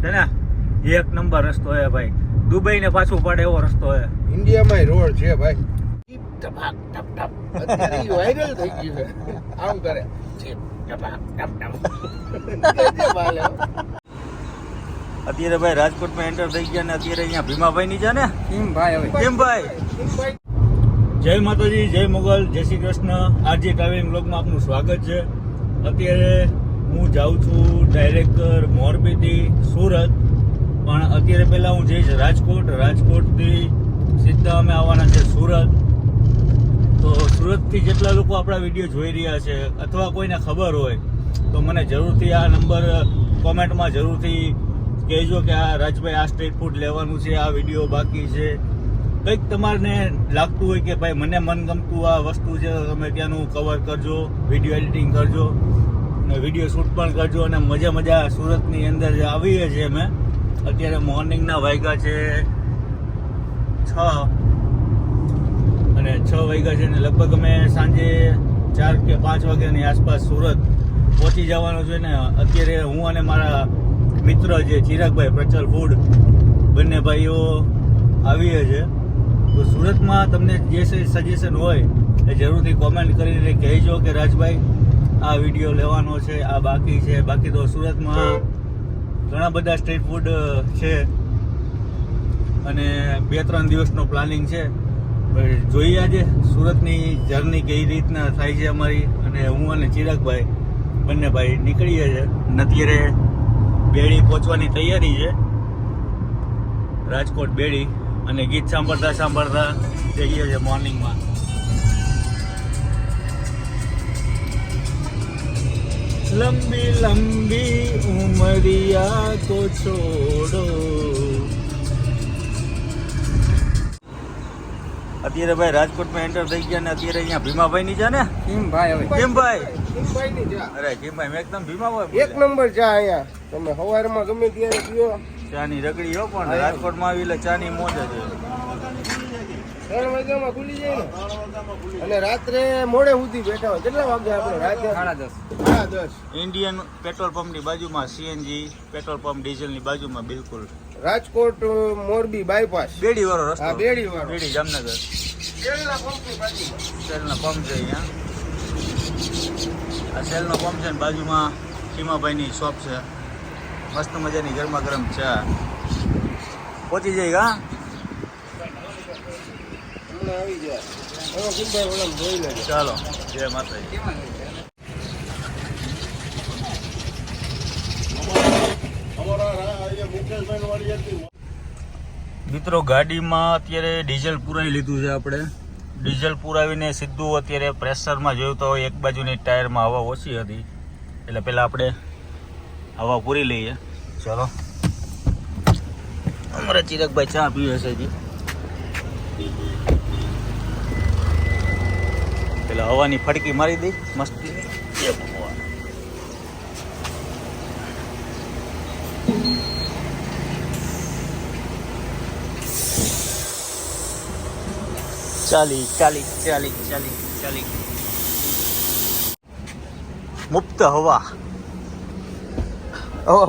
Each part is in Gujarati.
ને એક નંબર રસ્તો હે ભાઈ. દુબઈ ને પાછું પડે એવો રસ્તો હે. ઇન્ડિયામાં રોડ છે ભાઈ. ટપાક ટપ ટપ અત્યારે વાયરલ થઈ ગયું છે. આમ કરે ટપાક ટપ ટપ. અત્યારે ભાઈ રાજકોટમાં એન્ટર થઈ ગયા ને અત્યારે અહીંયા ભીમાભાઈ ની છે ને કેમ ભાઈ હવે કેમ ભાઈ. જય માતાજી, જય મોગલ, જય શ્રી કૃષ્ણ. આજે ટ્રાવેલિંગ બ્લોગમાં આપનું સ્વાગત છે. અત્યારે હું જાઉં છું ડાયરેક્ટર મોરબીથી સુરત, પણ અત્યારે પહેલાં હું જઈશ રાજકોટ. રાજકોટથી સીધા અમે આવવાના છે સુરત. તો સુરતથી જેટલા લોકો આપણા વિડીયો જોઈ રહ્યા છે અથવા કોઈને ખબર હોય તો મને જરૂરથી આ નંબર કોમેન્ટમાં જરૂરથી કહેજો કે આ રાજભાઈ આ સ્ટ્રીટ ફૂડ લેવાનું છે, આ વિડીયો બાકી છે. કંઈક તમારને લાગતું હોય કે ભાઈ મને મનગમતું આ વસ્તુ છે તો તમે ત્યાંનું કવર કરજો, વિડીયો એડિટિંગ કરજો અને વિડીયો શૂટ પણ કરજો. અને મજા સુરતની અંદર જે આવીએ છીએ અમે અત્યારે મોર્નિંગના વાગ્યા છે 6 અને 6 વાગ્યા છે ને લગભગ અમે સાંજે 4 કે 5 વાગ્યાની આસપાસ સુરત પહોંચી જવાનું છે. ને અત્યારે હું અને મારા મિત્ર જે ચિરાગભાઈ પ્રચલ ફૂડ બંને ભાઈઓ આવીએ છીએ. તો સુરતમાં તમને જે સજેશન હોય એ જરૂરથી કોમેન્ટ કરીને કહેજો કે રાજભાઈ આ વિડીયો લેવાનો છે, આ બાકી છે. બાકી તો સુરતમાં ઘણા બધા સ્ટ્રીટ ફૂડ છે અને 2-3 દિવસનો પ્લાનિંગ છે. જોઈએ આજે સુરતની જર્ની કઈ રીતના થાય છે અમારી. અને હું અને ચિરાગભાઈ બંને ભાઈ નીકળીએ છીએ. અત્યારે બેડી પહોંચવાની તૈયારી છે, રાજકોટ બેડી. અને ગીત સાંભળતા જઈએ છીએ મોર્નિંગમાં. લંબી લંબી ઉમરિયા કો છોડો. અત્યારે ભાઈ રાજકોટમાં એન્ટર થઈ ગયા ને અત્યારે અહીંયા ભીમાભાઈ ની છે ને કેમ ભાઈ હવે કેમ ભાઈ. ભાઈ ની ચા અરે કેમ ભાઈ, મેં એકદમ ભીમાભાઈ એક નંબર ચા અહીંયા. તમે સવારમાં ગમે ત્યારે પીઓ. ચાની રગડી હો, પણ રાજકોટમાં આવી એટલે ચાની મોજ જ છે. 3 વાગ્યામાં ખુલી જાય ને અને રાત્રે મોડે સુધી બેઠા હોય. કેટલા વાગે આપણે રાતે 10:30. ઇન્ડિયન પેટ્રોલ પંપની બાજુમાં, સીએનજી પેટ્રોલ પંપ ડીઝલની બાજુમાં બિલકુલ. રાજકોટ મોરબી બાયપાસ બેડી વાળો રસ્તો. હા, બેડી વાળો. બેડી જામનગર તેલના પંપની બાજુમાં. સેલનો પંપ છે અહીંયા. આ સેલનો પંપ છે ને બાજુમાં ભીમાભાઈની શોપ છે. મસ્ત મજાની ગરમા ગરમ ચા. પહોંચી જાય હા. હમણાં આવી જાય. હવે ગુંભાઈ ઓલામ જોઈ લેજો. ચાલો, જય માતાજી. મિત્રો ગાડીમાં અત્યારે ડીઝલ પુરાવી લીધું છે આપણે. ડીઝલ પુરાવીને સીધું અત્યારે પ્રેશરમાં જોયું તો એક બાજુની ટાયરમાં હવા ઓછી હતી એટલે પહેલાં આપણે હવા પૂરી લઈએ. ચાલો, અમારા ચિરાગભાઈ ચા પીવે છે હજી. પેલા હવાની ફડકી મારી દઈ મસ્તીની. ચાલી મુક્ત હવા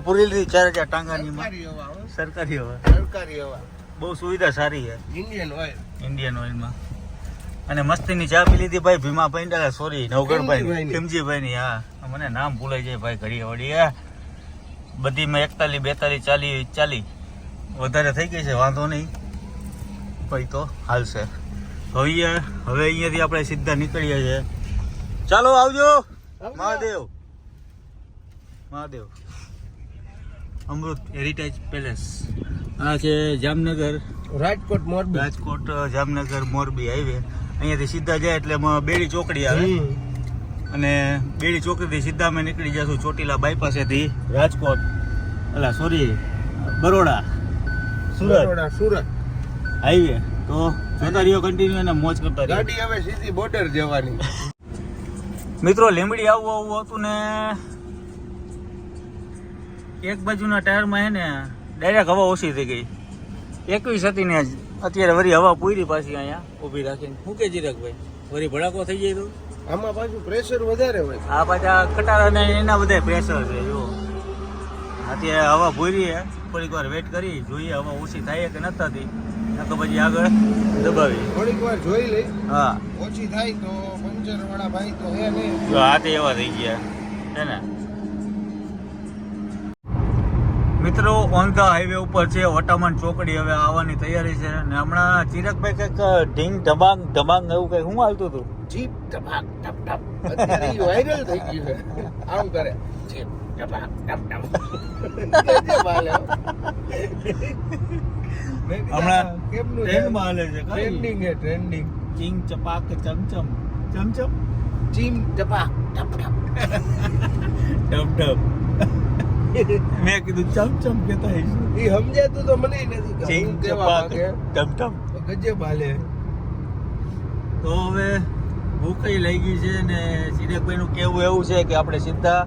પૂરી લીધી 4 ટાંગાની સરકારી હવા. બહુ સુવિધા સારી છે ઇન્ડિયન ઓઇલમાં. અને મસ્તીની ચા પી લીધી ભાઈ ભીમાભાઈ, સોરી નવગણભાઈ, ખીમજીભાઈ ની. હા, મને નામ ભૂલાઈ જાય ભાઈ ઘડી વળી. બધીમાં 41, 42, 40 વધારે થઈ ગઈ છે. વાંધો નહીં ભાઈ, તો હાલશે. હવે અહીંયાથી આપણે સીધા નીકળીએ છીએ. ચાલો આવજો. મહાદેવ અમૃત હેરિટેજ પેલેસ. આ છે જામનગર રાજકોટ જામનગર મોરબી હાઈવે. અહીંયાથી સીધા જાય એટલે બેડી ચોકડી આવે અને બેડી ચોકડીથી સીધા અમે નીકળી જશું ચોટીલા બાયપાસેથી રાજકોટ, બરોડા સુરત હાઈવે. તો જોતા રહ્યો કન્ટિન્યુ અને મોજ કરતા રહ્યો. ગાડી હવે સીધી બોર્ડર જવાની. મિત્રો લીંબડી આવું હતું ને એક બાજુના ટાયરમાં હે ને ડાયરેક્ટ હવા ઓછી થઈ ગઈ. 21 હતી ને અત્યારે વળી હવા પૂરી પાછી અહીંયા ઊભી રાખીને. શું કે ચિરાગભાઈ, વળી ભડાકો થઈ જાય તો આમાં પાછું પ્રેશર વધારે હોય. આ પાછા કટારા ને એના બધા પ્રેશર છે. જો અત્યારે હવા ભૂરી થોડીક વાર વેટ કરી જોઈએ હવા ઓછી થાય કે નથી થતી નકર પછી આગળ દબાવી થોડીક વાર જોઈ લઈ હા ઓછી થાય તો પંચર વાળા ભાઈ તો હે નહીં જો હાથે એવા થઈ ગયા હે ને મિત્રો ઓન ધ હાઈવે ઉપર છે વટામણ ચોકડી હવે આવવાની તૈયારી છે ને હમણાં ચિરકભાઈ કંઈક ઢીંગ ઢબાંગ ઢબાંગ એવું કંઈક શું હાલતું હતું જીપ ટપાક ટપ ટપ અત્યારે વાયરલ થઈ ગયું છે આમ કરે જીપ ટપાક ટપ ટપ કેજે બાલે હમણાં કેમનું ટ્રેન્ડમાં હાલે છે ટ્રેન્ડિંગ હે ટ્રેન્ડિંગ ચિંગ ચપાક ચમચમ ચમચમ જીમ ટપાક ટપ ટપ ડબ ડબ મેં કીધું ચમચમ કેતા હશે એ સમજાતું તો મને નથી કે ચિંગ હું કેવા ચપાક માંગે ટમટમ ગજે બાલે તો હવે ભૂખ લઈ ગઈ છે ને ચિરકભાઈ નું કેવું એવું છે કે આપણે સીધા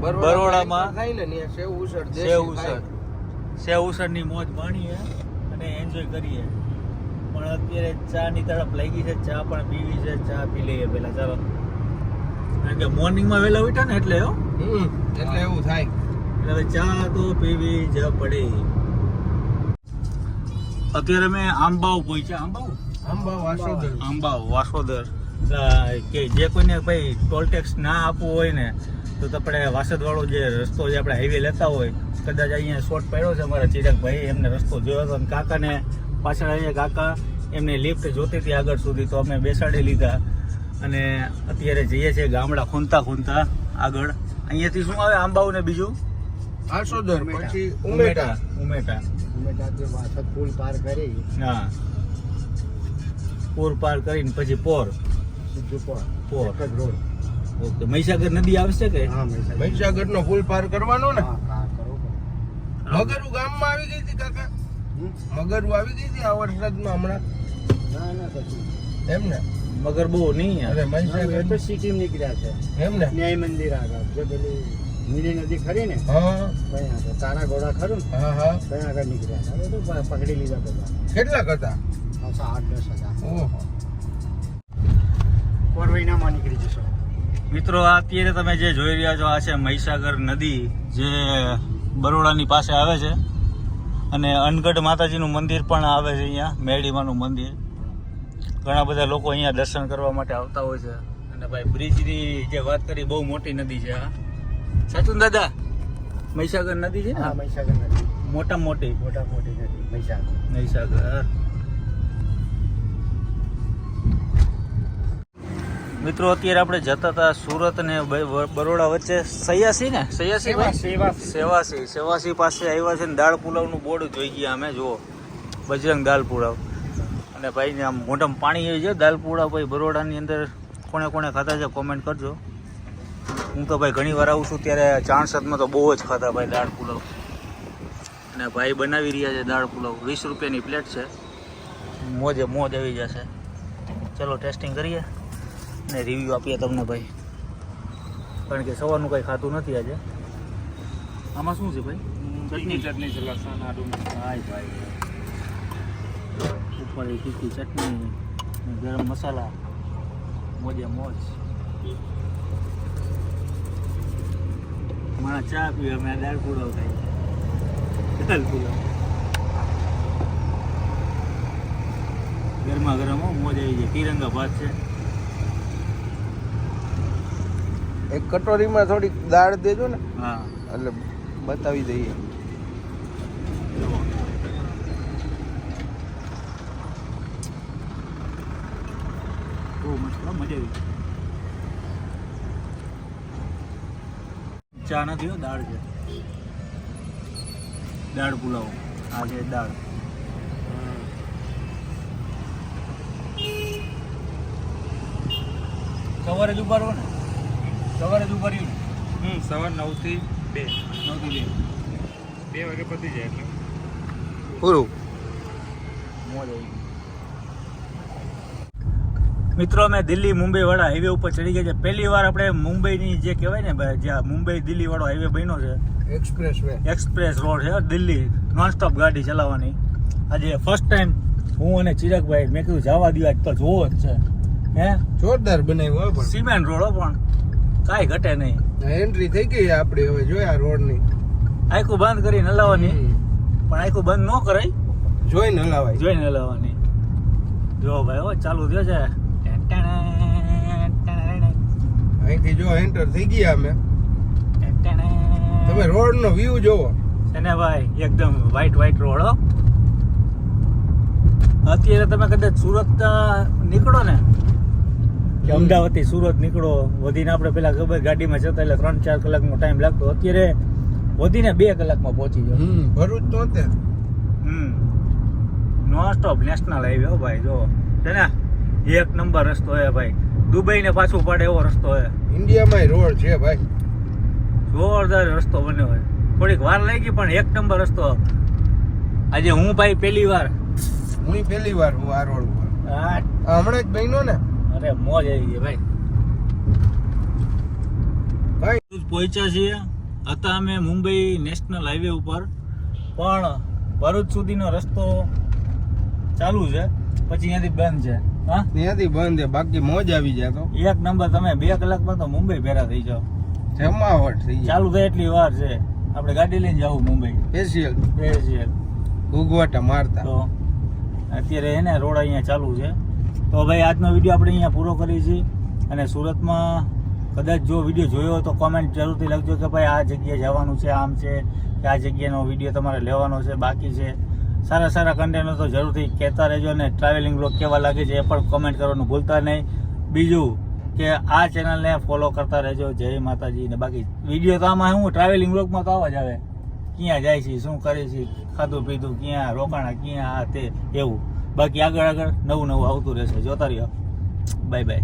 બરોડામાં થાય ને ત્યાં સેવ ઉસળ સેવ ઉસળની મોજ માણીએ અને એન્જોય કરીએ પણ અત્યારે ચા ની તરફ લઈ ગઈ છે ચા પણ પીવી છે ચા પી લઈએ પેલા ચાલો કારણ કે મોર્નિંગમાં વહેલા ઉઠ્યા ને એટલે એટલે એવું થાય એટલે હવે ચા તો પીવી જ પડે અત્યારે મેં આંબાવ પહોંચ્યા આંબાવ વાસોદર કે જે કોઈને ભાઈ ટોલ ટેક્સ ના આપવું હોય ને તો આપણે વાસદ વાળો જે રસ્તો જે આપણે હાઈવે લેતા હોય કદાચ અહીંયા શોર્ટ પડ્યો છે અમારા ચિરકભાઈ એમને રસ્તો જોયો હતો અને કાકાને પાછળ અહીંયા કાકા એમને લિફ્ટ જોતી હતી આગળ સુધી તો અમે બેસાડી લીધા અને અત્યારે જઈએ છીએ ગામડા ખૂંદતા આગળ અહીંયાથી શું આવે આંબાવ ને બીજું વાસોદર પછી ઉમેટા પુલ પાર કરી હા પૂર પાર કરીને પછી પોર સીધું પોર એક જ રોડ ઓકે મહીસાગર નદી આવશે કે હા મહીસાગર નો પુલ પાર કરવાનો ને હા કરો મગરુ ગામમાં આવી ગઈ હતી કાકા મગરુ આવી ગઈ હતી આ વરસાદમાં હમણાં ના પછી એમ ને મગર બહુ નહીં અરે એ મહીસાગર તો સિટી નીકળ્યા છે એમ ને ન્યાય મંદિર આગળ જે પેલી નીલી નદી ખરી ને હા ત્યાં આગળ તારા ઘોડા ખરું ને હા ત્યાં આગળ નીકળ્યા હતા હવે તો પકડી લીધા બધા કેટલા હતા પાછા 8-10 હતા ઓહો 4 મહિનામાં નીકળી જશો મિત્રો આ અત્યારે તમે જે જોઈ રહ્યા છો આ છે મહીસાગર નદી જે બરોડાની પાસે આવે છે અને અનગઢ માતાજીનું મંદિર પણ આવે છે અહીંયા મેરડીમાનું મંદિર ઘણા બધા લોકો અહીંયા દર્શન કરવા માટે આવતા હોય છે અને ભાઈ બ્રિજની જે વાત કરી બહુ મોટી નદી છે આ સાચું ને દાદા મહીસાગર નદી છે ને હા મહીસાગર નદી મોટી મોટી નદી મહીસાગર મહીસાગર મિત્રો અત્યારે આપણે જતા હતા સુરત ને બરોડા વચ્ચે સેવાસી પાસે આવ્યા છે ને દાળ પુલાવનું બોર્ડ જોઈ ગયા અમે જુઓ બજરંગ દાળ પુલાવ અને ભાઈને આમ મોઢામાં પાણી આવી છે દાળ પુલાવ ભાઈ બરોડાની અંદર કોણે ખાધા છે કોમેન્ટ કરજો હું તો ભાઈ ઘણી વાર આવું છું ત્યારે ચાણસદમાં તો બહુ જ ખાધા ભાઈ દાળ પુલાવ અને ભાઈ બનાવી રહ્યા છે દાળ પુલાવ 20 રૂપિયાની પ્લેટ છે મોજ આવી જશે ચલો ટેસ્ટિંગ કરીએ ને રિવ્યૂ આપીએ તમને ભાઈ કારણ કે સવારનું કંઈ ખાતું નથી આજે આમાં શું છે ભાઈ ચટણી છે લસણ આદુ હાય ભાઈ ઉપર તીખી ચટણી ગરમ મસાલા મોજે મોજ મારા ચા પીવે અમે દાળ પુલાવ ખાઈએ દાળ પુલાવ ગરમા ગરમ મોજ આવી જાય તિરંગા ભાત છે એક કટોરીમાં થોડીક દાળ દેજો ને હા એટલે બતાવી દઈએ બહુ મસ્ત મજા આવી ચા નથી દાળ છે દાળ પુલાવ આ છે દાળ સવારે જ ઉભા રહો ને સવારે જ ઉભા રહ્યું ને સવાર 9 થી 2 નહોતી 2 વાગે પતી જાય એટલે પૂરું મોજ આવી મિત્રો અમે દિલ્હી મુંબઈ વાળા હાઈવે ઉપર ચડી ગયા છે પહેલી વાર આપણે મુંબઈની જે કહેવાય ને જ્યાં મુંબઈ દિલ્હી વાળો હાઈવે બન્યો છે એક્સપ્રેસ રોડ છે દિલ્હી નોનસ્ટોપ ગાડી ચલાવવાની આજે ફર્સ્ટ ટાઈમ હું અને ચિરકભાઈ મેં કીધું જવા દો આજ તો જોવો જ છે હે જોરદાર બનાવ્યું હોય પણ સિમેન્ટ રોડ પણ કાંઈ ઘટે નહીં એન્ટ્રી થઈ ગઈ આપડી હવે જોયા રોડ ની આખું બંધ કરીને હલાવવાની, પણ આખું બંધ ન કરાય, જોઈને હલાવાય. જોઈને હલાવવાની. જો ભાઈ હો ચાલુ થયો છે. અહીંથી જો એન્ટર થઈ ગયા અમે. તમે રોડ નો વ્યૂ જોવો. એને ભાઈ એકદમ વ્હાઈટ રોડ હો. અત્યારે તમે કદાચ સુરત નીકળો ને કે અમદાવાદ થી સુરત નીકળો, વધીને આપણે પેલા ખબર ગાડીમાં જતા એટલે 3-4 કલાકનો ટાઈમ લાગતો, અત્યારે વધીને 2 કલાકમાં પહોંચી જાવ. ભરૂચ તો તે નોન સ્ટોપ નેશનલ હાઈવે હો ભાઈ. જો છે ને એક નંબર રસ્તો હે ભાઈ, દુબઈ ને પાછું પાડે એવો રસ્તો હે. ઇન્ડિયામાં રોડ છે ભાઈ. જોરદાર રસ્તો બન્યો હોય. થોડીક વાર લાગી પણ એક નંબર રસ્તો. આજે હું ભાઈ પહેલી વાર હું પહેલી વાર હું આ રોડ ઉપર. આ હમણાં જ બન્યો ને. અરે મોજ આવી ગઈ ભાઈ. ભાઈ પહોંચ્યા છીએ. હતા અમે મુંબઈ નેશનલ હાઈવે ઉપર, પણ ભરૂચ સુધીનો રસ્તો ચાલુ છે, પછી અહીંયાથી બંધ છે. હા ત્યાંથી બંધ છે, બાકી મોજ આવી જાય તો એક નંબર. તમે 2 કલાકમાં તો મુંબઈ ભેરા થઈ જાઓ. જમાવટ થઈ જાય. ચાલુ થાય એટલી વાર છે. આપણે ગાડી લઈને જવું મુંબઈ સ્પેશિયલ સ્પેશિયલ. ગુગવાટા મારતા. તો અત્યારે એને રોડ અહીંયા ચાલુ છે. તો ભાઈ આજનો વિડીયો આપણે અહીંયા પૂરો કરીએ છીએ. અને સુરતમાં કદાચ જો વિડીયો જોયો હોય તો કોમેન્ટ જરૂરથી લખજો કે ભાઈ આ જગ્યાએ જવાનું છે, આમ છે, કે આ જગ્યાનો વિડીયો તમારે લેવાનો છે, બાકી છે. સારા સારા કન્ટેન્ટ તો જરૂરથી કહેતા રહેજો. અને ટ્રાવેલિંગ બ્લોગ કેવા લાગે છે એ પણ કોમેન્ટ કરવાનું ભૂલતા નહીં. બીજું કે આ ચેનલને ફોલો કરતા રહેજો. જય માતાજી. ને બાકી વિડીયો તો આમાં હું ટ્રાવેલિંગ બ્લોગમાં તો આવા જ આવે, ક્યાં જાય છે, શું કરે છે, ખાધું પીધું ક્યાં, રોકાણા ક્યાં, આ તે એવું. બાકી આગળ નવું આવતું રહેશે. જોતા રહ્યો. Bye bye.